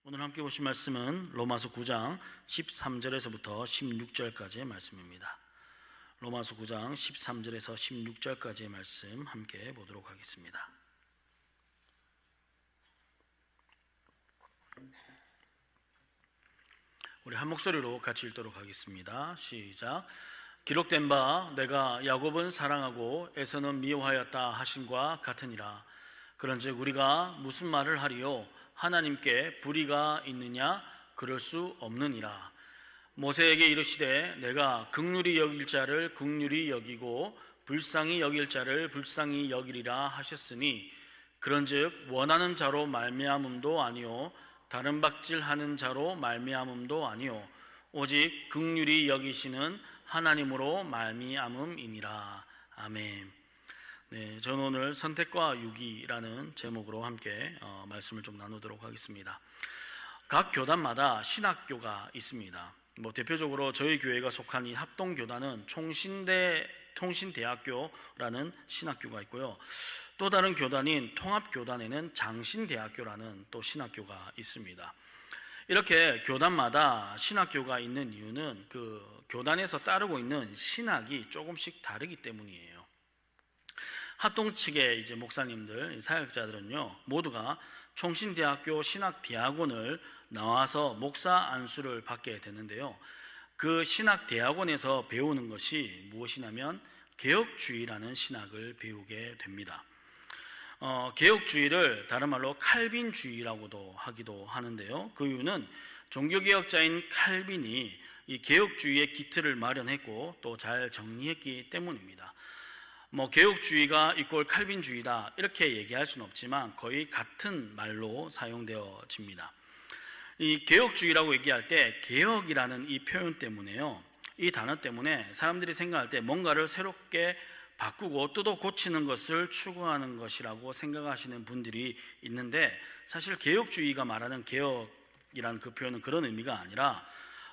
오늘 함께 보실 말씀은 로마서 9장 13절에서부터 16절까지의 말씀입니다. 로마서 9장 13절에서 16절까지의 말씀 함께 보도록 하겠습니다. 우리 한 목소리로 같이 읽도록 하겠습니다. 시작. 기록된 바 내가 야곱은 사랑하고 에서는 미워하였다 하심과 같으니라. 그런즉 우리가 무슨 말을 하리요? 하나님께 불의가 있느냐? 그럴 수 없느니라. 모세에게 이르시되 내가 긍휼히 여길 자를 긍휼히 여기고 불쌍히 여길 자를 불쌍히 여기리라 하셨으니 그런즉 원하는 자로 말미암음도 아니요 다른 박질하는 자로 말미암음도 아니요 오직 긍휼히 여기시는 하나님으로 말미암음이니라. 아멘. 네, 저는 오늘 선택과 유기라는 제목으로 함께 말씀을 좀 나누도록 하겠습니다. 각 교단마다 신학교가 있습니다. 대표적으로 저희 교회가 속한 이 합동교단은 통신대학교라는 신학교가 있고요. 또 다른 교단인 통합교단에는 장신대학교라는 또 신학교가 있습니다. 이렇게 교단마다 신학교가 있는 이유는 그 교단에서 따르고 있는 신학이 조금씩 다르기 때문이에요. 합동 측의 이제 목사님들, 사역자들은요, 모두가 총신대학교 신학대학원을 나와서 목사 안수를 받게 되는데요. 그 신학대학원에서 배우는 것이 무엇이냐면 개혁주의라는 신학을 배우게 됩니다. 개혁주의를 다른 말로 칼빈주의라고도 하기도 하는데요. 그 이유는 종교개혁자인 칼빈이 이 개혁주의의 기틀을 마련했고 또 잘 정리했기 때문입니다. 개혁주의가 이꼴 칼빈주의다 이렇게 얘기할 수는 없지만 거의 같은 말로 사용되어집니다. 이 개혁주의라고 얘기할 때 개혁이라는 이 표현 때문에요, 이 단어 때문에 사람들이 생각할 때 뭔가를 새롭게 바꾸고 뜯어 고치는 것을 추구하는 것이라고 생각하시는 분들이 있는데, 사실 개혁주의가 말하는 개혁이라는 그 표현은 그런 의미가 아니라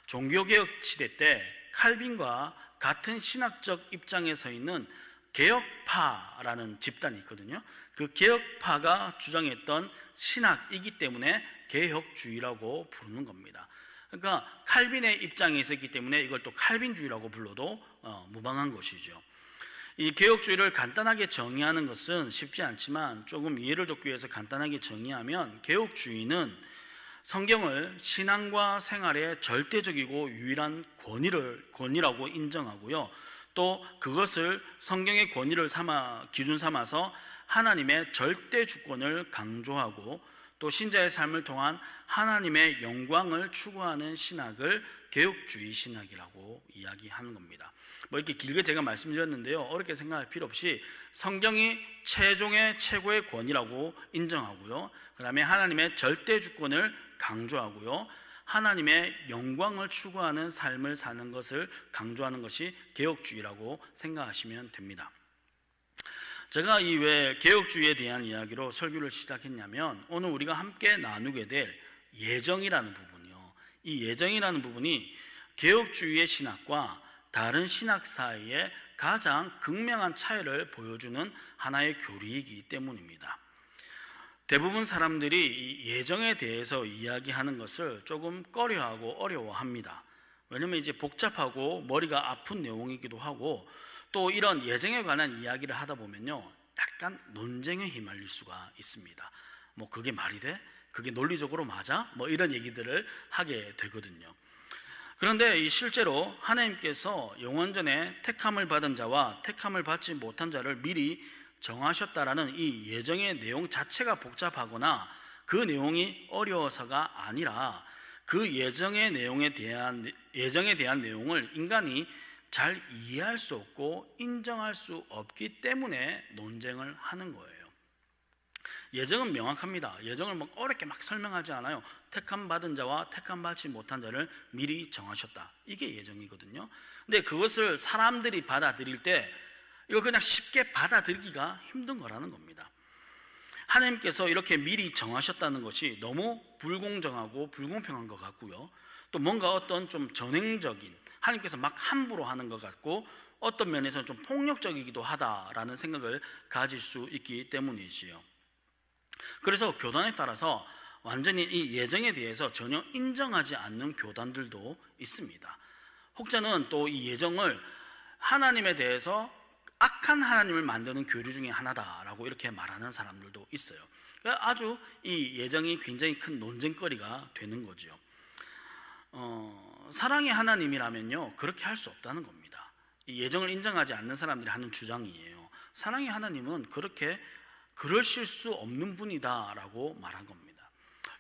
종교개혁 시대 때 칼빈과 같은 신학적 입장에 서 있는 개혁파라는 집단이 있거든요. 그 개혁파가 주장했던 신학이기 때문에 개혁주의라고 부르는 겁니다. 그러니까 칼빈의 입장에 있었기 때문에 이걸 또 칼빈주의라고 불러도 무방한 것이죠. 이 개혁주의를 간단하게 정의하는 것은 쉽지 않지만 조금 이해를 돕기 위해서 간단하게 정의하면, 개혁주의는 성경을 신앙과 생활의 절대적이고 유일한 권위라고 인정하고요, 또 그것을 성경의 권위를 기준 삼아서 하나님의 절대 주권을 강조하고 또 신자의 삶을 통한 하나님의 영광을 추구하는 신학을 개혁주의 신학이라고 이야기하는 겁니다. 이렇게 길게 제가 말씀드렸는데요, 어렵게 생각할 필요 없이 성경이 최고의 권위라고 인정하고요, 그 다음에 하나님의 절대 주권을 강조하고요, 하나님의 영광을 추구하는 삶을 사는 것을 강조하는 것이 개혁주의라고 생각하시면 됩니다. 제가 이 왜 개혁주의에 대한 이야기로 설교를 시작했냐면, 오늘 우리가 함께 나누게 될 예정이라는 부분이요, 이 예정이라는 부분이 개혁주의의 신학과 다른 신학 사이에 가장 극명한 차이를 보여주는 하나의 교리이기 때문입니다. 대부분 사람들이 이 예정에 대해서 이야기하는 것을 조금 꺼려하고 어려워합니다. 왜냐하면 이제 복잡하고 머리가 아픈 내용이기도 하고, 또 이런 예정에 관한 이야기를 하다 보면요, 약간 논쟁에 휘말릴 수가 있습니다. 그게 말이 돼? 그게 논리적으로 맞아? 이런 얘기들을 하게 되거든요. 그런데 실제로 하나님께서 영원전에 택함을 받은 자와 택함을 받지 못한 자를 미리 정하셨다라는 이 예정의 내용 자체가 복잡하거나 그 내용이 어려워서가 아니라, 그 예정의 예정에 대한 내용을 인간이 잘 이해할 수 없고 인정할 수 없기 때문에 논쟁을 하는 거예요. 예정은 명확합니다. 예정을 어렵게 설명하지 않아요. 택함 받은 자와 택함 받지 못한 자를 미리 정하셨다, 이게 예정이거든요. 근데 그것을 사람들이 받아들일 때 이거 그냥 쉽게 받아들이기가 힘든 거라는 겁니다. 하나님께서 이렇게 미리 정하셨다는 것이 너무 불공정하고 불공평한 것 같고요, 또 뭔가 어떤 좀 전횡적인, 하나님께서 막 함부로 하는 것 같고 어떤 면에서는 좀 폭력적이기도 하다라는 생각을 가질 수 있기 때문이지요. 그래서 교단에 따라서 완전히 이 예정에 대해서 전혀 인정하지 않는 교단들도 있습니다. 혹자는 또 이 예정을 하나님에 대해서 악한 하나님을 만드는 교류 중에 하나다라고 이렇게 말하는 사람들도 있어요. 아주 이 예정이 굉장히 큰 논쟁거리가 되는 거죠. 사랑의 하나님이라면요, 그렇게 할 수 없다는 겁니다. 이 예정을 인정하지 않는 사람들이 하는 주장이에요. 사랑의 하나님은 그러실 수 없는 분이다라고 말한 겁니다.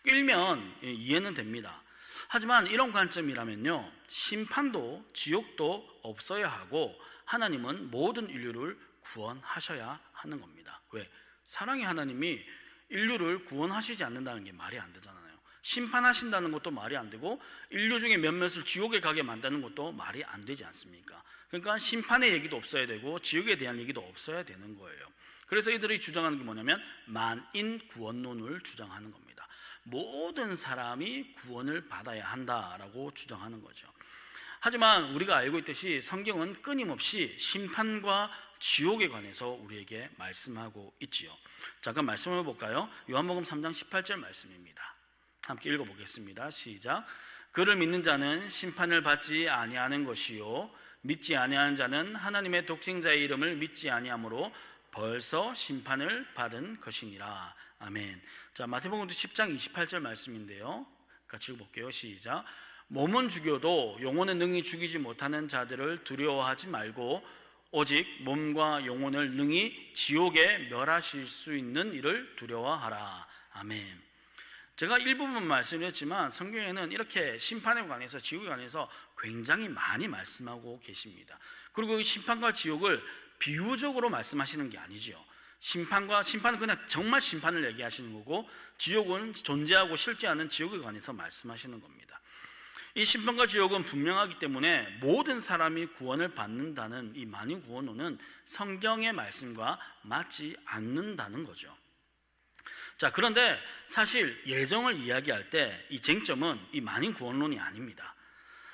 일면 이해는 됩니다. 하지만 이런 관점이라면요, 심판도 지옥도 없어야 하고 하나님은 모든 인류를 구원하셔야 하는 겁니다. 왜? 사랑의 하나님이 인류를 구원하시지 않는다는 게 말이 안 되잖아요. 심판하신다는 것도 말이 안 되고 인류 중에 몇몇을 지옥에 가게 만드는 것도 말이 안 되지 않습니까? 그러니까 심판의 얘기도 없어야 되고 지옥에 대한 얘기도 없어야 되는 거예요. 그래서 이들이 주장하는 게 뭐냐면 만인 구원론을 주장하는 겁니다. 모든 사람이 구원을 받아야 한다라고 주장하는 거죠. 하지만 우리가 알고 있듯이 성경은 끊임없이 심판과 지옥에 관해서 우리에게 말씀하고 있지요. 잠깐 말씀을 볼까요? 요한복음 3장 18절 말씀입니다. 함께 읽어보겠습니다. 시작. 그를 믿는 자는 심판을 받지 아니하는 것이요 믿지 아니하는 자는 하나님의 독생자의 이름을 믿지 아니하므로 벌써 심판을 받은 것이니라. 아멘. 자, 마태복음 10장 28절 말씀인데요, 같이 읽어볼게요. 시작. 몸은 죽여도 영혼은 능히 죽이지 못하는 자들을 두려워하지 말고 오직 몸과 영혼을 능히 지옥에 멸하실 수 있는 이를 두려워하라. 아멘. 제가 일부분 말씀드렸지만 성경에는 이렇게 심판에 관해서 지옥에 관해서 굉장히 많이 말씀하고 계십니다. 그리고 이 심판과 지옥을 비유적으로 말씀하시는 게 아니지요. 심판은 그냥 정말 심판을 얘기하시는 거고 지옥은 존재하고 실제 않은 지옥에 관해서 말씀하시는 겁니다. 이 심판과 지옥은 분명하기 때문에 모든 사람이 구원을 받는다는 이 만인 구원론은 성경의 말씀과 맞지 않는다는 거죠. 자, 그런데 사실 예정을 이야기할 때 이 쟁점은 이 만인 구원론이 아닙니다.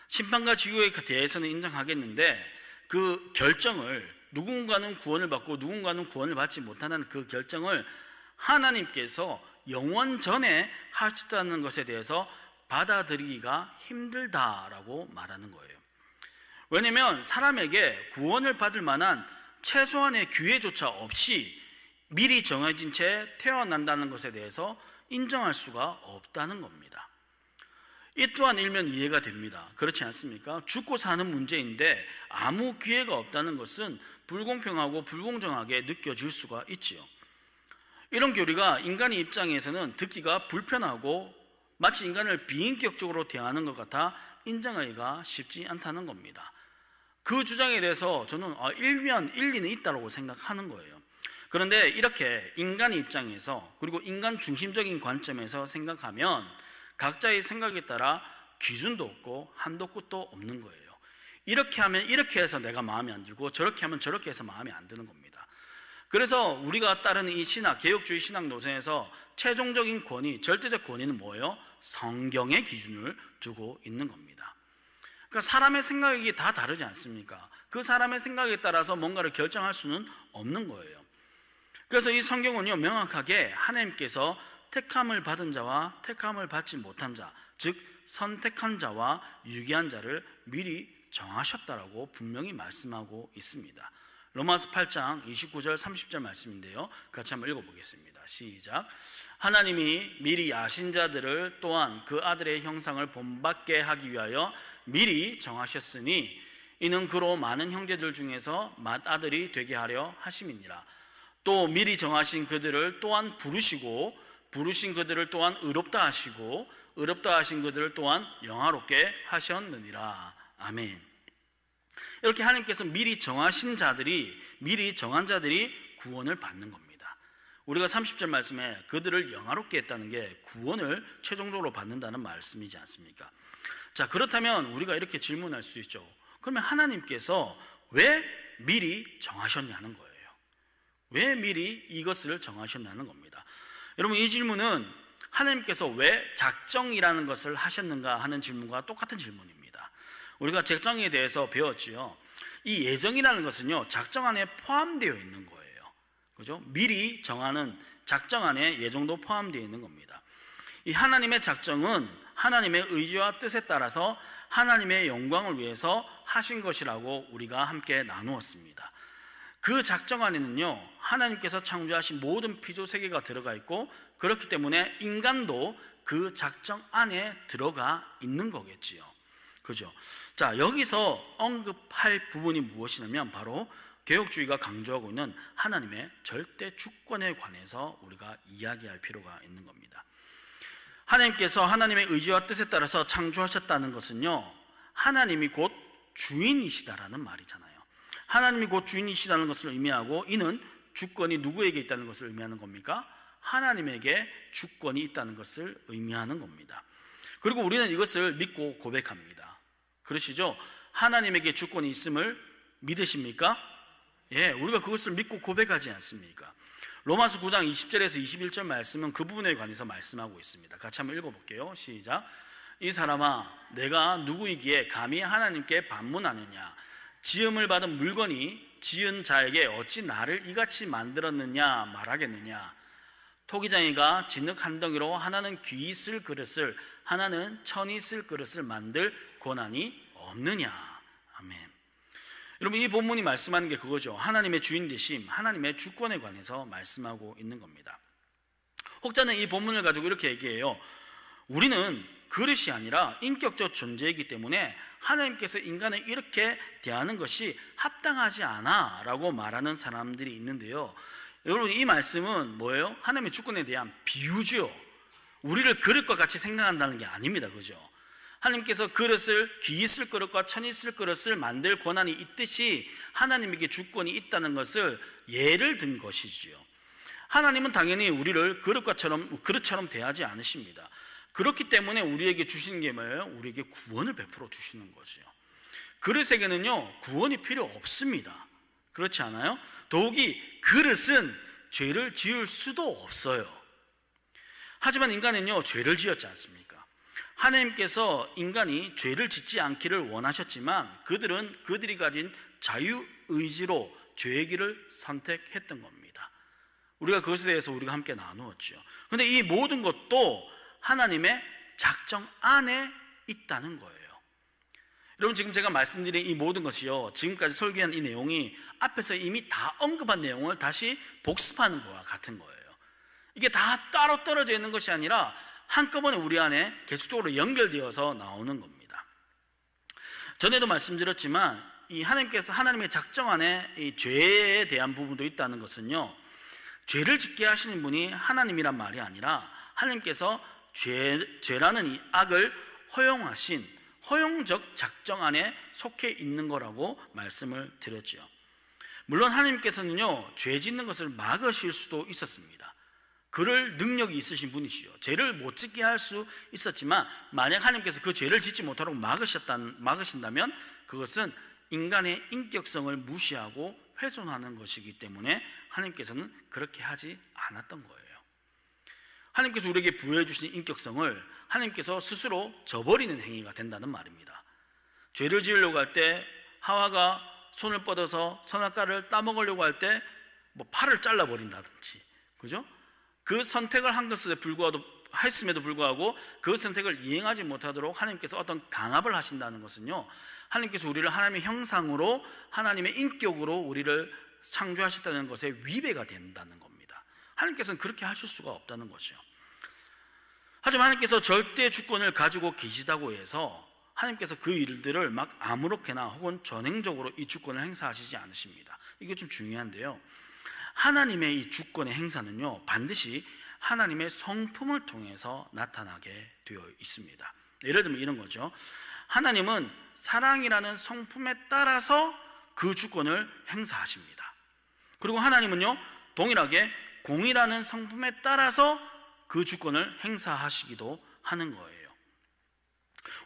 심판과 지옥에 대해서는 인정하겠는데 그 결정을 누군가는 구원을 받고 누군가는 구원을 받지 못하는 그 결정을 하나님께서 영원 전에 하셨다는 것에 대해서 받아들이기가 힘들다라고 말하는 거예요. 왜냐하면 사람에게 구원을 받을 만한 최소한의 기회조차 없이 미리 정해진 채 태어난다는 것에 대해서 인정할 수가 없다는 겁니다. 이 또한 일면 이해가 됩니다. 그렇지 않습니까? 죽고 사는 문제인데 아무 기회가 없다는 것은 불공평하고 불공정하게 느껴질 수가 있지요. 이런 교리가 인간의 입장에서는 듣기가 불편하고 마치 인간을 비인격적으로 대하는 것 같아 인정하기가 쉽지 않다는 겁니다. 그 주장에 대해서 저는 일면 일리는 있다고 생각하는 거예요. 그런데 이렇게 인간의 입장에서 그리고 인간 중심적인 관점에서 생각하면 각자의 생각에 따라 기준도 없고 한도 끝도 없는 거예요. 이렇게 하면 이렇게 해서 내가 마음에 안 들고 저렇게 하면 저렇게 해서 마음에 안 드는 겁니다. 그래서 우리가 따르는 이 신학, 개혁주의 신학 노선에서 최종적인 권위, 절대적 권위는 뭐예요? 성경의 기준을 두고 있는 겁니다. 그러니까 사람의 생각이 다 다르지 않습니까? 그 사람의 생각에 따라서 뭔가를 결정할 수는 없는 거예요. 그래서 이 성경은요, 명확하게 하나님께서 택함을 받은 자와 택함을 받지 못한 자, 즉 선택한 자와 유기한 자를 미리 정하셨다라고 분명히 말씀하고 있습니다. 로마서 8장 29절 30절 말씀인데요, 같이 한번 읽어보겠습니다. 시작. 하나님이 미리 아신 자들을 또한 그 아들의 형상을 본받게 하기 위하여 미리 정하셨으니 이는 그로 많은 형제들 중에서 맏아들이 되게 하려 하심이니라. 또 미리 정하신 그들을 또한 부르시고 부르신 그들을 또한 의롭다 하시고 의롭다 하신 그들을 또한 영화롭게 하셨느니라. 아멘. 이렇게 하나님께서 미리 정하신 자들이, 미리 정한 자들이 구원을 받는 겁니다. 우리가 30절 말씀에 그들을 영화롭게 했다는 게 구원을 최종적으로 받는다는 말씀이지 않습니까? 자, 그렇다면 우리가 이렇게 질문할 수 있죠. 그러면 하나님께서 왜 미리 정하셨냐는 거예요. 왜 미리 이것을 정하셨냐는 겁니다. 여러분, 이 질문은 하나님께서 왜 작정이라는 것을 하셨는가 하는 질문과 똑같은 질문입니다. 우리가 작정에 대해서 배웠지요. 이 예정이라는 것은요, 작정 안에 포함되어 있는 거예요. 그죠? 미리 정하는 작정 안에 예정도 포함되어 있는 겁니다. 이 하나님의 작정은 하나님의 의지와 뜻에 따라서 하나님의 영광을 위해서 하신 것이라고 우리가 함께 나누었습니다. 그 작정 안에는요, 하나님께서 창조하신 모든 피조 세계가 들어가 있고, 그렇기 때문에 인간도 그 작정 안에 들어가 있는 거겠지요. 그죠? 자, 여기서 언급할 부분이 무엇이냐면 바로 개혁주의가 강조하고 있는 하나님의 절대 주권에 관해서 우리가 이야기할 필요가 있는 겁니다. 하나님께서 하나님의 의지와 뜻에 따라서 창조하셨다는 것은요, 하나님이 곧 주인이시다라는 말이잖아요. 하나님이 곧 주인이시다는 것을 의미하고, 이는 주권이 누구에게 있다는 것을 의미하는 겁니까? 하나님에게 주권이 있다는 것을 의미하는 겁니다. 그리고 우리는 이것을 믿고 고백합니다. 그러시죠? 하나님에게 주권이 있음을 믿으십니까? 예, 우리가 그것을 믿고 고백하지 않습니까? 로마서 9장 20절에서 21절 말씀은 그 부분에 관해서 말씀하고 있습니다. 같이 한번 읽어볼게요. 시작. 이 사람아, 내가 누구이기에 감히 하나님께 반문하느냐? 지음을 받은 물건이 지은 자에게 어찌 나를 이같이 만들었느냐 말하겠느냐? 토기장이가 진흙 한 덩이로 하나는 귀 쓸 그릇을, 하나는 천이 쓸 그릇을 만들 권한이 없느냐? 아멘. 여러분, 이 본문이 말씀하는 게 그거죠. 하나님의 주인 되심, 하나님의 주권에 관해서 말씀하고 있는 겁니다. 혹자는 이 본문을 가지고 이렇게 얘기해요. 우리는 그릇이 아니라 인격적 존재이기 때문에 하나님께서 인간을 이렇게 대하는 것이 합당하지 않아 라고 말하는 사람들이 있는데요, 여러분, 이 말씀은 뭐예요? 하나님의 주권에 대한 비유죠. 우리를 그릇과 같이 생각한다는 게 아닙니다. 그죠? 하나님께서 그릇을, 귀 쓸 그릇과 천이 쓸 그릇을 만들 권한이 있듯이 하나님에게 주권이 있다는 것을 예를 든 것이지요. 하나님은 당연히 우리를 그릇처럼 대하지 않으십니다. 그렇기 때문에 우리에게 주시는 게 뭐예요? 우리에게 구원을 베풀어 주시는 거죠. 그릇에게는요, 구원이 필요 없습니다. 그렇지 않아요? 더욱이 그릇은 죄를 지을 수도 없어요. 하지만 인간은요, 죄를 지었지 않습니까? 하나님께서 인간이 죄를 짓지 않기를 원하셨지만 그들이 가진 자유의지로 죄의 길을 선택했던 겁니다. 우리가 그것에 대해서 우리가 함께 나누었죠. 그런데 이 모든 것도 하나님의 작정 안에 있다는 거예요. 여러분, 지금 제가 말씀드린 이 모든 것이요, 지금까지 설교한 이 내용이 앞에서 이미 다 언급한 내용을 다시 복습하는 것과 같은 거예요. 이게 다 따로 떨어져 있는 것이 아니라 한꺼번에 우리 안에 계속적으로 연결되어서 나오는 겁니다. 전에도 말씀드렸지만 이 하나님께서 하나님의 작정 안에 이 죄에 대한 부분도 있다는 것은요, 죄를 짓게 하시는 분이 하나님이란 말이 아니라 하나님께서 죄라는 이 악을 허용하신 허용적 작정 안에 속해 있는 거라고 말씀을 드렸죠. 물론 하나님께서는요, 죄 짓는 것을 막으실 수도 있었습니다. 그럴 능력이 있으신 분이시죠. 죄를 못 짓게 할 수 있었지만 만약 하나님께서 그 죄를 짓지 못하도록 막으신다면 그것은 인간의 인격성을 무시하고 훼손하는 것이기 때문에 하나님께서는 그렇게 하지 않았던 거예요. 하나님께서 우리에게 부여해 주신 인격성을 하나님께서 스스로 저버리는 행위가 된다는 말입니다. 죄를 지으려고 할 때 하와가 손을 뻗어서 선악과를 따먹으려고 할 때 뭐 팔을 잘라버린다든지, 그죠? 그 선택을 한 것에 했음에도 불구하고 그 선택을 이행하지 못하도록 하나님께서 어떤 강압을 하신다는 것은요, 하나님께서 우리를 하나님의 형상으로, 하나님의 인격으로 우리를 창조하셨다는 것에 위배가 된다는 겁니다. 하나님께서는 그렇게 하실 수가 없다는 거죠. 하지만 하나님께서 절대 주권을 가지고 계시다고 해서 하나님께서 그 일들을 막 아무렇게나 혹은 전행적으로 이 주권을 행사하시지 않으십니다. 이게 좀 중요한데요, 하나님의 이 주권의 행사는요, 반드시 하나님의 성품을 통해서 나타나게 되어 있습니다. 예를 들면 이런 거죠. 하나님은 사랑이라는 성품에 따라서 그 주권을 행사하십니다. 그리고 하나님은요, 동일하게 공의라는 성품에 따라서 그 주권을 행사하시기도 하는 거예요.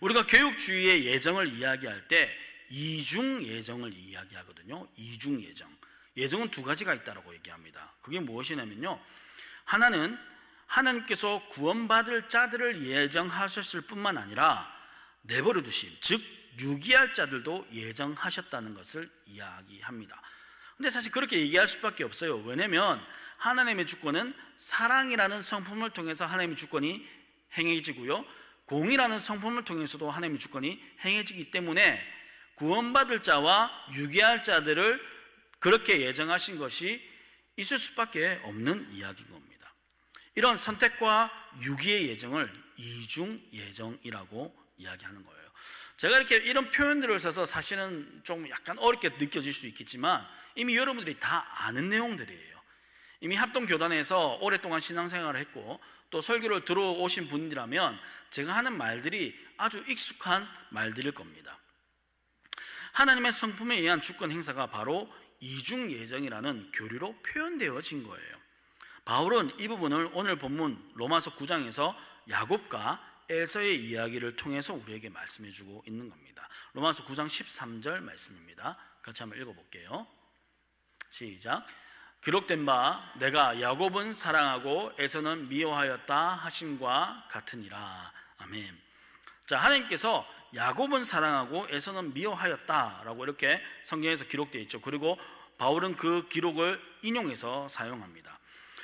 우리가 교육주의의 예정을 이야기할 때 이중 예정을 이야기하거든요. 이중 예정. 예정은 두 가지가 있다고 얘기합니다. 그게 무엇이냐면요, 하나는 하나님께서 구원받을 자들을 예정하셨을 뿐만 아니라 내버려 두심, 즉 유기할 자들도 예정하셨다는 것을 이야기합니다. 근데 사실 그렇게 얘기할 수밖에 없어요. 왜냐하면 하나님의 주권은 사랑이라는 성품을 통해서 하나님의 주권이 행해지고요, 공이라는 성품을 통해서도 하나님의 주권이 행해지기 때문에 구원받을 자와 유괴할 자들을 그렇게 예정하신 것이 있을 수밖에 없는 이야기인 겁니다. 이런 선택과 유기의 예정을 이중 예정이라고 이야기하는 거예요. 제가 이렇게 이런 표현들을 써서 사실은 좀 약간 어렵게 느껴질 수 있겠지만 이미 여러분들이 다 아는 내용들이에요. 이미 합동교단에서 오랫동안 신앙생활을 했고 또 설교를 들어오신 분이라면 제가 하는 말들이 아주 익숙한 말들일 겁니다. 하나님의 성품에 의한 주권 행사가 바로 이중 예정이라는 교리로 표현되어진 거예요. 바울은 이 부분을 오늘 본문 로마서 9장에서 야곱과 에서의 이야기를 통해서 우리에게 말씀해 주고 있는 겁니다. 로마서 9장 13절 말씀입니다. 같이 한번 읽어볼게요. 시작. 기록된 바 내가 야곱은 사랑하고 에서는 미워하였다 하심과 같으니라. 아멘. 자, 하나님께서 야곱은 사랑하고 에서는 미워하였다라고 이렇게 성경에서 기록되어 있죠. 그리고 바울은 그 기록을 인용해서 사용합니다.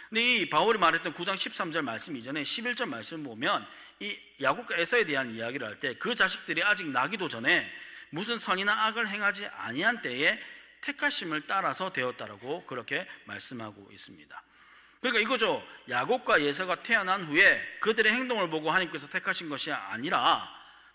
근데 이 바울이 말했던 9장 13절 말씀 이전에 11절 말씀을 보면 이 야곱과 에서에 대한 이야기를 할 때 그 자식들이 아직 나기도 전에 무슨 선이나 악을 행하지 아니한 때에 택하심을 따라서 되었다라고 그렇게 말씀하고 있습니다. 그러니까 이거죠. 야곱과 에서가 태어난 후에 그들의 행동을 보고 하나님께서 택하신 것이 아니라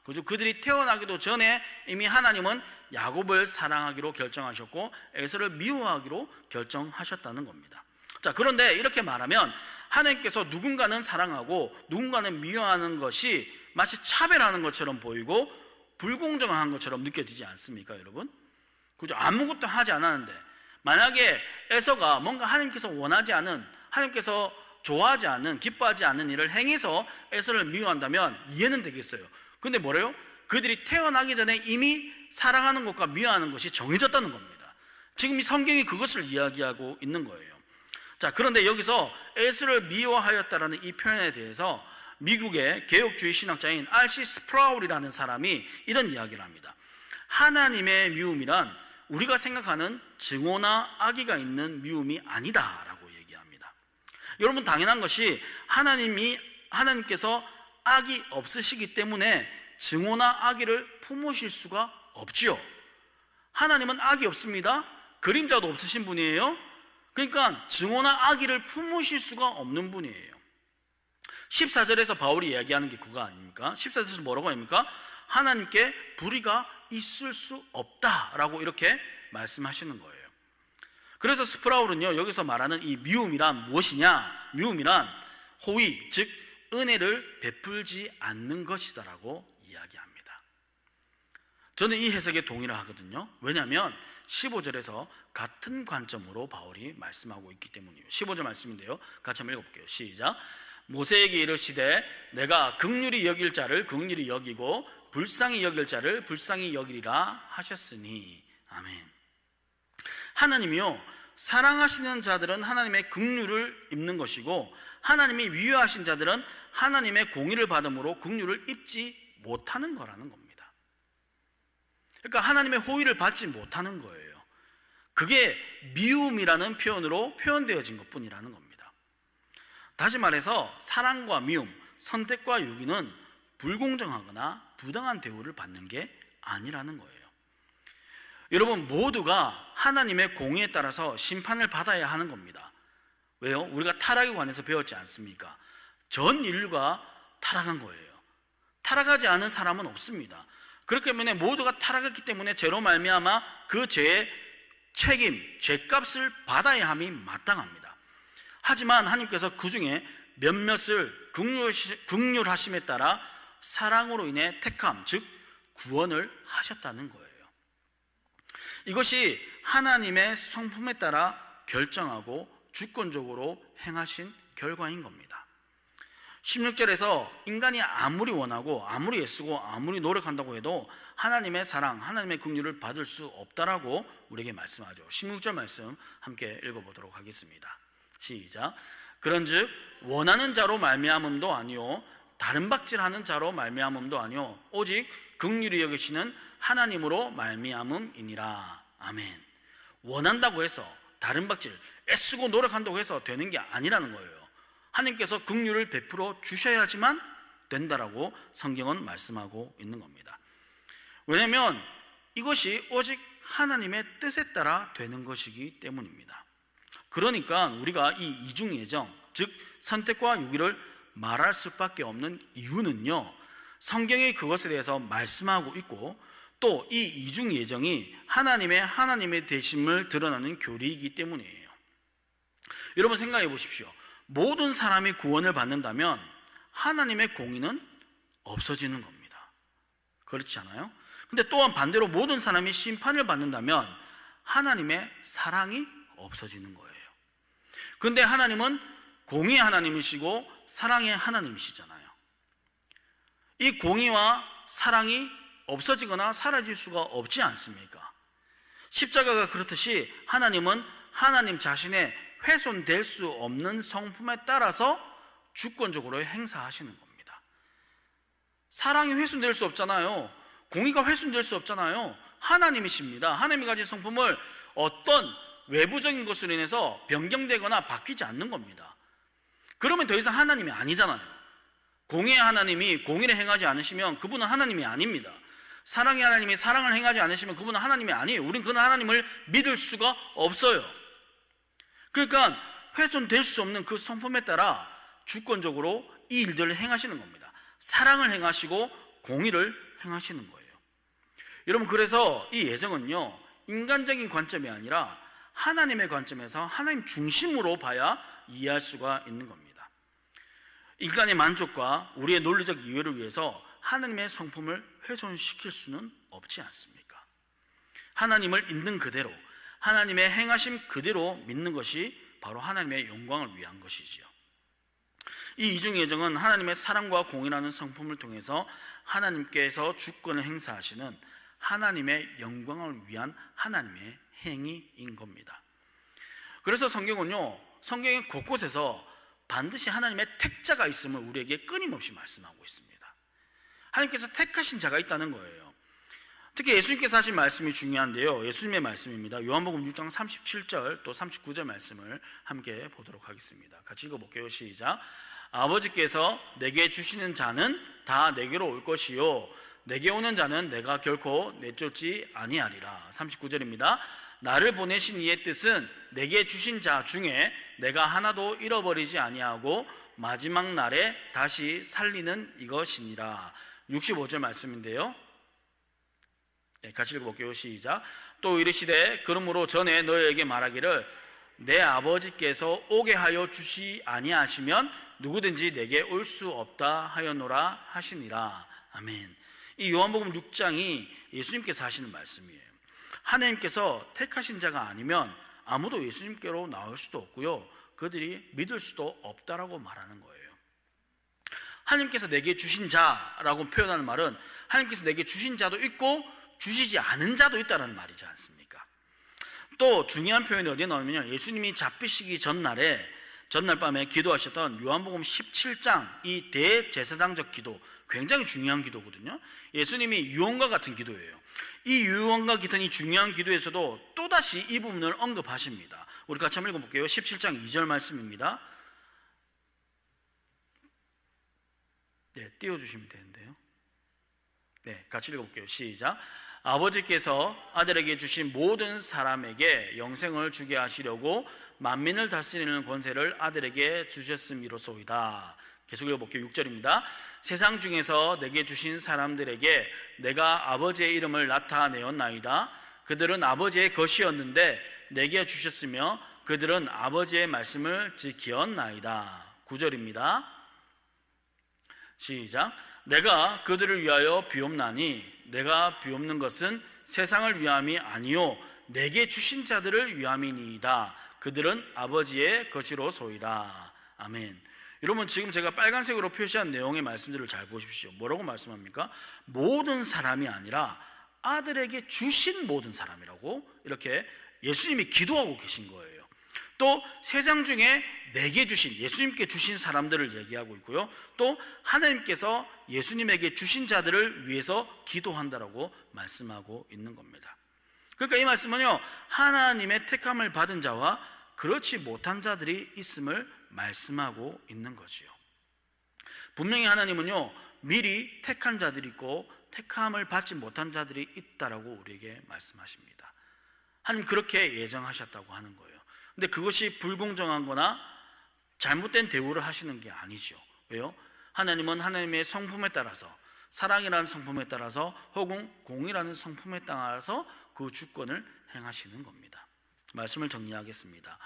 그죠? 그들이 태어나기도 전에 이미 하나님은 야곱을 사랑하기로 결정하셨고 에서를 미워하기로 결정하셨다는 겁니다. 자, 그런데 이렇게 말하면 하나님께서 누군가는 사랑하고 누군가는 미워하는 것이 마치 차별하는 것처럼 보이고 불공정한 것처럼 느껴지지 않습니까, 여러분? 그죠? 아무것도 하지 않았는데 만약에 에서가 뭔가 하나님께서 원하지 않은, 하나님께서 좋아하지 않는, 기뻐하지 않는 일을 행해서 에서를 미워한다면 이해는 되겠어요. 근데 뭐래요? 그들이 태어나기 전에 이미 사랑하는 것과 미워하는 것이 정해졌다는 겁니다. 지금 이 성경이 그것을 이야기하고 있는 거예요. 자, 그런데 여기서 에서를 미워하였다라는 이 표현에 대해서 미국의 개혁주의 신학자인 R.C. 스프라울이라는 사람이 이런 이야기를 합니다. 하나님의 미움이란 우리가 생각하는 증오나 악의가 있는 미움이 아니다라고 얘기합니다. 여러분, 당연한 것이 하나님께서 악이 없으시기 때문에 증오나 악의를 품으실 수가 없지요. 하나님은 악이 없습니다. 그림자도 없으신 분이에요. 그러니까 증오나 악의를 품으실 수가 없는 분이에요. 14절에서 바울이 이야기하는 게 그거 아닙니까? 14절에서 뭐라고 합니까? 하나님께 불의가 있을 수 없다라고 이렇게 말씀하시는 거예요. 그래서 스프라울은요, 여기서 말하는 이 미움이란 무엇이냐? 미움이란 호의, 즉 은혜를 베풀지 않는 것이다라고 이야기합니다. 저는 이 해석에 동의를 하거든요. 왜냐하면 15절에서 같은 관점으로 바울이 말씀하고 있기 때문이에요. 15절 말씀인데요, 같이 한번 읽어볼게요. 시작. 모세에게 이르시되 내가 긍휼히 여길 자를 긍휼히 여기고 불쌍히 여길 자를 불쌍히 여기리라 하셨으니. 아멘. 하나님이요, 사랑하시는 자들은 하나님의 긍휼을 입는 것이고 하나님이 미워하신 자들은 하나님의 공의를 받음으로 긍휼을 입지 못하는 거라는 겁니다. 그러니까 하나님의 호의를 받지 못하는 거예요. 그게 미움이라는 표현으로 표현되어진 것뿐이라는 겁니다. 다시 말해서 사랑과 미움, 선택과 유기는 불공정하거나 부당한 대우를 받는 게 아니라는 거예요. 여러분, 모두가 하나님의 공의에 따라서 심판을 받아야 하는 겁니다. 왜요? 우리가 타락에 관해서 배웠지 않습니까? 전 인류가 타락한 거예요. 타락하지 않은 사람은 없습니다. 그렇기 때문에 모두가 타락했기 때문에 죄로 말미암아 그 죄의 책임, 죄값을 받아야 함이 마땅합니다. 하지만 하나님께서 그 중에 몇몇을 긍휼하심에 따라 사랑으로 인해 택함, 즉 구원을 하셨다는 거예요. 이것이 하나님의 성품에 따라 결정하고 주권적으로 행하신 결과인 겁니다. 16절에서 인간이 아무리 원하고 아무리 애쓰고 아무리 노력한다고 해도 하나님의 사랑, 하나님의 긍휼을 받을 수 없다라고 우리에게 말씀하죠. 16절 말씀 함께 읽어보도록 하겠습니다. 시작. 그런즉 원하는 자로 말미암음도 아니요 다른 박질하는 자로 말미암음도 아니요 오직 긍휼히 여기시는 하나님으로 말미암음이니라. 아멘. 원한다고 해서 다른 박질, 애쓰고 노력한다고 해서 되는 게 아니라는 거예요. 하나님께서 긍휼을 베풀어 주셔야지만 된다라고 성경은 말씀하고 있는 겁니다. 왜냐하면 이것이 오직 하나님의 뜻에 따라 되는 것이기 때문입니다. 그러니까 우리가 이 이중예정, 즉 선택과 유기를 말할 수밖에 없는 이유는요, 성경이 그것에 대해서 말씀하고 있고 또 이 이중예정이 하나님의 되심을 드러나는 교리이기 때문이에요. 여러분 생각해 보십시오. 모든 사람이 구원을 받는다면 하나님의 공의는 없어지는 겁니다. 그렇지 않아요? 근데 또한 반대로 모든 사람이 심판을 받는다면 하나님의 사랑이 없어지는 거예요. 근데 하나님은 공의의 하나님이시고 사랑의 하나님이시잖아요. 이 공의와 사랑이 없어지거나 사라질 수가 없지 않습니까? 십자가가 그렇듯이 하나님은 하나님 자신의 훼손될 수 없는 성품에 따라서 주권적으로 행사하시는 겁니다. 사랑이 훼손될 수 없잖아요. 공의가 훼손될 수 없잖아요. 하나님이십니다. 하나님이 가진 성품을 어떤 외부적인 것으로 인해서 변경되거나 바뀌지 않는 겁니다. 그러면 더 이상 하나님이 아니잖아요. 공의의 하나님이 공의를 행하지 않으시면 그분은 하나님이 아닙니다. 사랑의 하나님이 사랑을 행하지 않으시면 그분은 하나님이 아니에요. 우린 그런 하나님을 믿을 수가 없어요. 그러니까 훼손될 수 없는 그 성품에 따라 주권적으로 이 일들을 행하시는 겁니다. 사랑을 행하시고 공의를 행하시는 거예요. 여러분, 그래서 이 예정은요, 인간적인 관점이 아니라 하나님의 관점에서 하나님 중심으로 봐야 이해할 수가 있는 겁니다. 인간의 만족과 우리의 논리적 이해를 위해서 하나님의 성품을 훼손시킬 수는 없지 않습니까? 하나님을 있는 그대로, 하나님의 행하심 그대로 믿는 것이 바로 하나님의 영광을 위한 것이지요. 이 이중예정은 하나님의 사랑과 공의라는 성품을 통해서 하나님께서 주권을 행사하시는 하나님의 영광을 위한 하나님의 행위인 겁니다. 그래서 성경의 곳곳에서 반드시 하나님의 택자가 있음을 우리에게 끊임없이 말씀하고 있습니다. 하나님께서 택하신 자가 있다는 거예요. 특히 예수님께서 하신 말씀이 중요한데요, 예수님의 말씀입니다. 요한복음 6장 37절 또 39절 말씀을 함께 보도록 하겠습니다. 같이 읽어볼게요. 시작. 아버지께서 내게 주시는 자는 다 내게로 올 것이요 내게 오는 자는 내가 결코 내쫓지 아니하리라. 39절입니다. 나를 보내신 이의 뜻은 내게 주신 자 중에 내가 하나도 잃어버리지 아니하고 마지막 날에 다시 살리는 이것이니라. 65절 말씀인데요, 같이 읽어볼게요. 시작. 또 이르시되 그러므로 전에 너희에게 말하기를 내 아버지께서 오게 하여 주시 아니하시면 누구든지 내게 올 수 없다 하였노라 하시니라. 아멘. 이 요한복음 6장이 예수님께서 하시는 말씀이에요. 하나님께서 택하신 자가 아니면 아무도 예수님께로 나올 수도 없고요, 그들이 믿을 수도 없다라고 말하는 거예요. 하나님께서 내게 주신 자라고 표현하는 말은 하나님께서 내게 주신 자도 있고 주시지 않은 자도 있다는 말이지 않습니까? 또 중요한 표현이 어디에 나오냐면요, 예수님이 잡히시기 전날 밤에 기도하셨던 요한복음 17장 이 대제사장적 기도, 굉장히 중요한 기도거든요. 예수님이 유언과 같은 기도예요. 이 유언과 같은 이 중요한 기도에서도 또다시 이 부분을 언급하십니다. 우리 같이 한번 읽어볼게요. 17장 2절 말씀입니다. 네, 띄워주시면 되는데요. 네, 같이 읽어볼게요. 시작. 아버지께서 아들에게 주신 모든 사람에게 영생을 주게 하시려고 만민을 다스리는 권세를 아들에게 주셨음이로소이다. 계속 읽어볼게요. 6절입니다. 세상 중에서 내게 주신 사람들에게 내가 아버지의 이름을 나타내었나이다. 그들은 아버지의 것이었는데 내게 주셨으며 그들은 아버지의 말씀을 지키었나이다. 9절입니다. 시작. 내가 그들을 위하여 비옵나니 내가 비옵는 것은 세상을 위함이 아니요 내게 주신 자들을 위함이니이다. 그들은 아버지의 것이로소이다. 아멘. 여러분, 지금 제가 빨간색으로 표시한 내용의 말씀들을 잘 보십시오. 뭐라고 말씀합니까? 모든 사람이 아니라 아들에게 주신 모든 사람이라고 이렇게 예수님이 기도하고 계신 거예요. 또 세상 중에 내게 주신, 예수님께 주신 사람들을 얘기하고 있고요, 또 하나님께서 예수님에게 주신 자들을 위해서 기도한다라고 말씀하고 있는 겁니다. 그러니까 이 말씀은요, 하나님의 택함을 받은 자와 그렇지 못한 자들이 있음을 말씀하고 있는 거지요. 분명히 하나님은요, 미리 택한 자들이 있고 택함을 받지 못한 자들이 있다라고 우리에게 말씀하십니다. 하나님 그렇게 예정하셨다고 하는 거예요. 근데 그것이 불공정한 거나 잘못된 대우를 하시는 게 아니죠. 왜요? 하나님은 하나님의 성품에 따라서, 사랑이라는 성품에 따라서 혹은 공의라는 성품에 따라서 그 주권을 행하시는 겁니다. 말씀을 정리하겠습니다.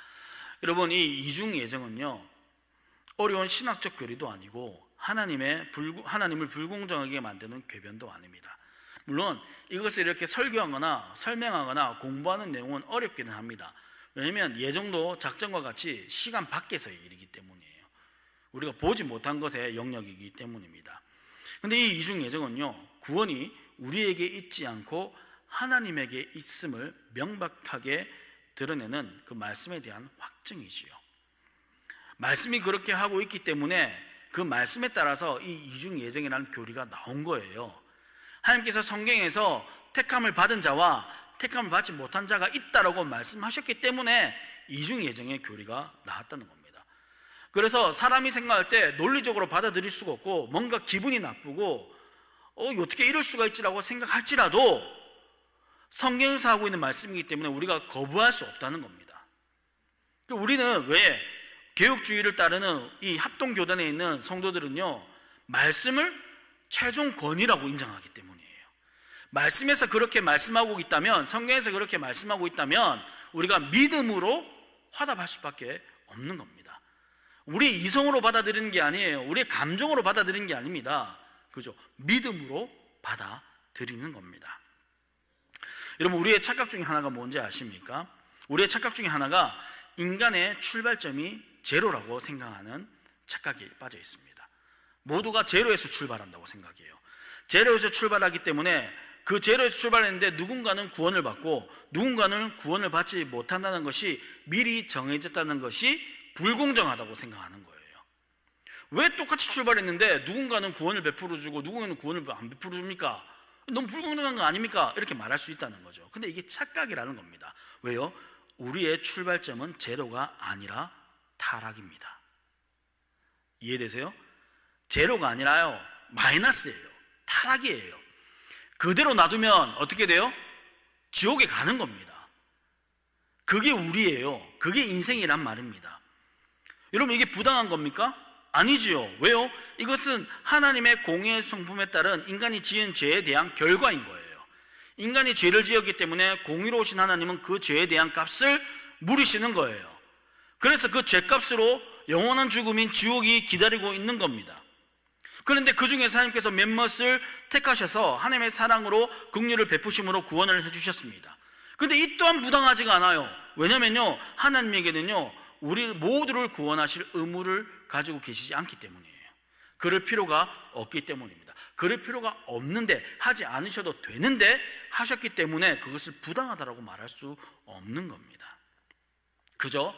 여러분, 이 이중 예정은요, 어려운 신학적 교리도 아니고 하나님을 불공정하게 만드는 궤변도 아닙니다. 물론 이것을 이렇게 설교하거나 설명하거나 공부하는 내용은 어렵기는 합니다. 왜냐하면 예정도 작전과 같이 시간 밖에서의 일이기 때문이에요. 우리가 보지 못한 것의 영역이기 때문입니다. 그런데 이 이중 예정은요, 구원이 우리에게 있지 않고 하나님에게 있음을 명백하게 드러내는 그 말씀에 대한 확증이지요. 말씀이 그렇게 하고 있기 때문에 그 말씀에 따라서 이 이중 예정이라는 교리가 나온 거예요. 하나님께서 성경에서 택함을 받은 자와 택함을 받지 못한 자가 있다라고 말씀하셨기 때문에 이중 예정의 교리가 나왔다는 겁니다. 그래서 사람이 생각할 때 논리적으로 받아들일 수가 없고 뭔가 기분이 나쁘고 어떻게 이럴 수가 있지라고 생각할지라도 성경에서 하고 있는 말씀이기 때문에 우리가 거부할 수 없다는 겁니다. 우리는 왜 개혁주의를 따르는 이 합동교단에 있는 성도들은요, 말씀을 최종 권위라고 인정하기 때문이에요. 말씀에서 그렇게 말씀하고 있다면, 성경에서 그렇게 말씀하고 있다면 우리가 믿음으로 화답할 수밖에 없는 겁니다. 우리 이성으로 받아들이는 게 아니에요. 우리의 감정으로 받아들이는 게 아닙니다. 그죠? 믿음으로 받아들이는 겁니다. 여러분, 우리의 착각 중에 하나가 뭔지 아십니까? 우리의 착각 중에 하나가 인간의 출발점이 제로라고 생각하는 착각에 빠져 있습니다. 모두가 제로에서 출발한다고 생각해요. 제로에서 출발하기 때문에 그 제로에서 출발했는데 누군가는 구원을 받고 누군가는 구원을 받지 못한다는 것이 미리 정해졌다는 것이 불공정하다고 생각하는 거예요. 왜 똑같이 출발했는데 누군가는 구원을 베풀어주고 누군가는 구원을 안 베풀어줍니까? 너무 불공정한 거 아닙니까? 이렇게 말할 수 있다는 거죠. 근데 이게 착각이라는 겁니다. 왜요? 우리의 출발점은 제로가 아니라 타락입니다. 이해되세요? 제로가 아니라요, 마이너스예요. 타락이에요. 그대로 놔두면 어떻게 돼요? 지옥에 가는 겁니다. 그게 우리예요. 그게 인생이란 말입니다. 여러분, 이게 부당한 겁니까? 아니지요. 왜요? 이것은 하나님의 공의의 성품에 따른 인간이 지은 죄에 대한 결과인 거예요. 인간이 죄를 지었기 때문에 공의로우신 하나님은 그 죄에 대한 값을 물으시는 거예요. 그래서 그 죄값으로 영원한 죽음인 지옥이 기다리고 있는 겁니다. 그런데 그 중에서 하나님께서 몇몇을 택하셔서 하나님의 사랑으로 긍휼을 베푸심으로 구원을 해주셨습니다. 그런데 이 또한 부당하지가 않아요. 왜냐면요, 하나님에게는요, 우리 모두를 구원하실 의무를 가지고 계시지 않기 때문이에요. 그럴 필요가 없기 때문입니다. 그럴 필요가 없는데, 하지 않으셔도 되는데 하셨기 때문에 그것을 부당하다라고 말할 수 없는 겁니다. 그저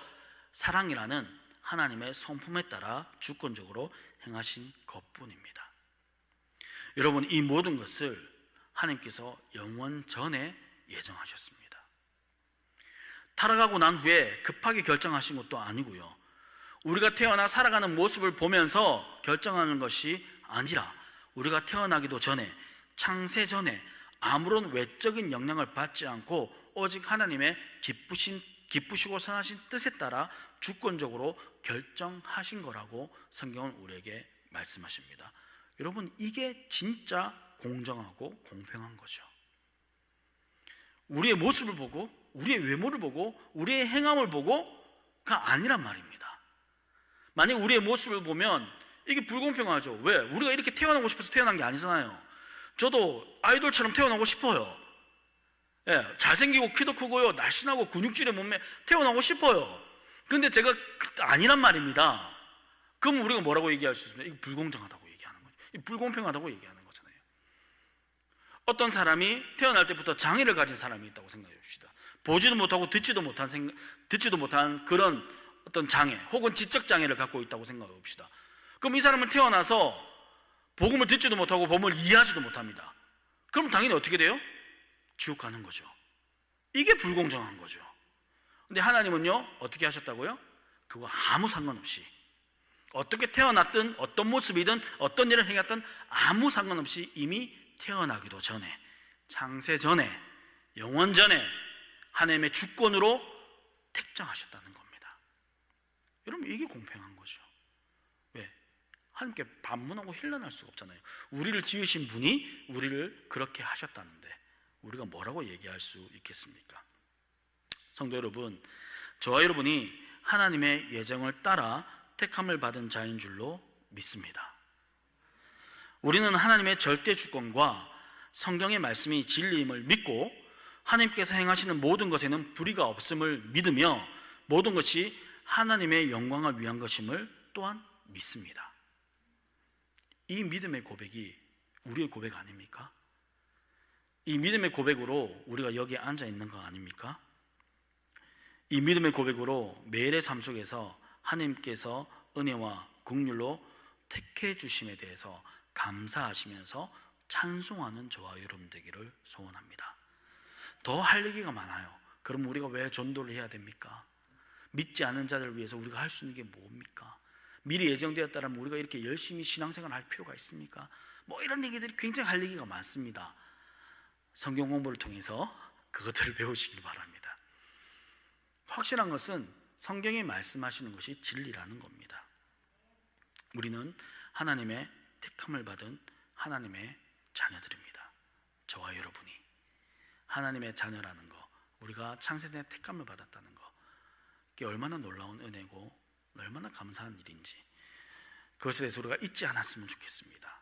사랑이라는 하나님의 성품에 따라 주권적으로 행하신 것뿐입니다. 여러분, 이 모든 것을 하나님께서 영원 전에 예정하셨습니다. 타락하고 난 후에 급하게 결정하신 것도 아니고요, 우리가 태어나 살아가는 모습을 보면서 결정하는 것이 아니라 우리가 태어나기도 전에, 창세 전에 아무런 외적인 영향을 받지 않고 오직 하나님의 기쁘시고 선하신 뜻에 따라 주권적으로 결정하신 거라고 성경은 우리에게 말씀하십니다. 여러분, 이게 진짜 공정하고 공평한 거죠. 우리의 모습을 보고, 우리의 외모를 보고, 우리의 행함을 보고가 아니란 말입니다. 만약 우리의 모습을 보면 이게 불공평하죠. 왜? 우리가 이렇게 태어나고 싶어서 태어난 게 아니잖아요. 저도 아이돌처럼 태어나고 싶어요. 잘생기고 키도 크고요, 날씬하고 근육질의 몸매 태어나고 싶어요. 그런데 제가 아니란 말입니다. 그럼 우리가 뭐라고 얘기할 수 있습니까? 이거 불공정하다고 얘기하는 거죠. 이거 불공평하다고 얘기하는 거잖아요. 어떤 사람이 태어날 때부터 장애를 가진 사람이 있다고 생각해 봅시다. 보지도 못하고 듣지도 못한 그런 어떤 장애 혹은 지적 장애를 갖고 있다고 생각해 봅시다. 그럼 이 사람은 태어나서 복음을 듣지도 못하고 복음을 이해하지도 못합니다. 그럼 당연히 어떻게 돼요? 지옥 가는 거죠. 이게 불공정한 거죠. 근데 하나님은요, 어떻게 하셨다고요? 그거 아무 상관없이 어떻게 태어났든 어떤 모습이든 어떤 일을 행했든 아무 상관없이 이미 태어나기도 전에, 창세 전에, 영원 전에 하나님의 주권으로 택정하셨다는 겁니다. 여러분, 이게 공평한 거죠. 왜? 하나님께 반문하고 힐난할 수가 없잖아요. 우리를 지으신 분이 우리를 그렇게 하셨다는데 우리가 뭐라고 얘기할 수 있겠습니까? 성도 여러분, 저와 여러분이 하나님의 예정을 따라 택함을 받은 자인 줄로 믿습니다. 우리는 하나님의 절대 주권과 성경의 말씀이 진리임을 믿고 하나님께서 행하시는 모든 것에는 불의가 없음을 믿으며 모든 것이 하나님의 영광을 위한 것임을 또한 믿습니다. 이 믿음의 고백이 우리의 고백 아닙니까? 이 믿음의 고백으로 우리가 여기에 앉아 있는 거 아닙니까? 이 믿음의 고백으로 매일의 삶 속에서 하나님께서 은혜와 긍휼로 택해 주심에 대해서 감사하시면서 찬송하는 저와 여러분 되기를 소원합니다. 더 할 얘기가 많아요. 그럼 우리가 왜 전도를 해야 됩니까? 믿지 않은 자들을 위해서 우리가 할 수 있는 게 뭡니까? 미리 예정되었다면 우리가 이렇게 열심히 신앙생활을 할 필요가 있습니까? 뭐 이런 얘기들이 굉장히 할 얘기가 많습니다. 성경 공부를 통해서 그것들을 배우시길 바랍니다. 확실한 것은 성경이 말씀하시는 것이 진리라는 겁니다. 우리는 하나님의 택함을 받은 하나님의 자녀들입니다. 저와 여러분이 하나님의 자녀라는 거, 우리가 창세전에 택함을 받았다는 거, 그게 얼마나 놀라운 은혜고 얼마나 감사한 일인지 그것에 대해서 우리가 잊지 않았으면 좋겠습니다.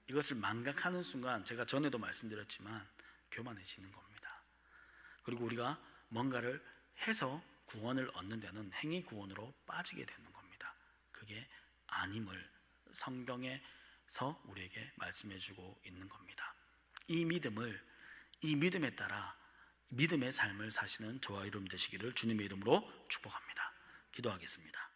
이것을 망각하는 순간 제가 전에도 말씀드렸지만 교만해지는 겁니다. 그리고 우리가 뭔가를 해서 구원을 얻는 데는 행위 구원으로 빠지게 되는 겁니다. 그게 아님을 성경에서 우리에게 말씀해 주고 있는 겁니다. 이 믿음에 따라 믿음의 삶을 사시는 저와 여러분 되시기를 주님의 이름으로 축복합니다. 기도하겠습니다.